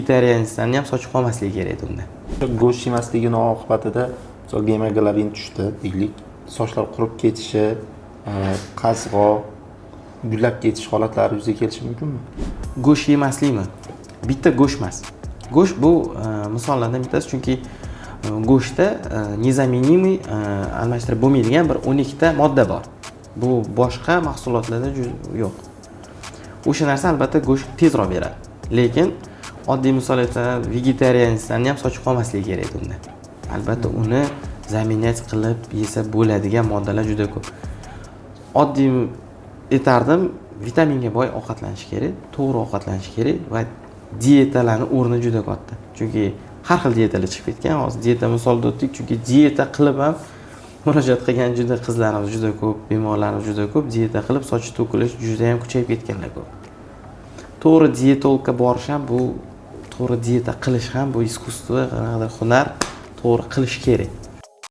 Vegetarianistlarni ham sochi qolmasligi kerak edi unda. Go'sht yemasligini oqibatida gemoglobin tushdi deylik, sochlar qurib ketishi, qazg'oq, gullab ketish holatlari yuzaga kelishi mumkinmi? Go'sht yemaslikmi? Bitta go'sht emas. Go'sht bu misollardan bittasi, chunki go'shtda nizominimiy almashtirib bo'lmaydigan bir 12 ta modda bor. Bu boshqa mahsulotlarda yo'q. O'sha narsa albatta go'sht tezroq beradi. Lekin oddiy misol aytaman, vegetarianistlarni ham sochi qolmasligi kerak edi unda. Albatta uni zaminat qilib yesa bo'ladigan moddalar juda ko'p. Oddiy aytardim, vitaminga boy ovqatlanish kerak, to'g'ri ovqatlanish kerak va dietalarning o'rni juda katta. Chunki har xil dietalar chiqib ketgan. Hozir dieta misolida o'tdik, chunki dieta qilib ham murojaat qilgan juda qizlarimiz juda ko'p, bemorlarimiz juda ko'p, dieta qilib soch to'kilish juda ham kuchayib ketganlar ko'p. To'g'ri dietologga borish ham bu, to'g'ri dieta qilish ham bu iskustvo, hunar, to'g'ri qilish kerak.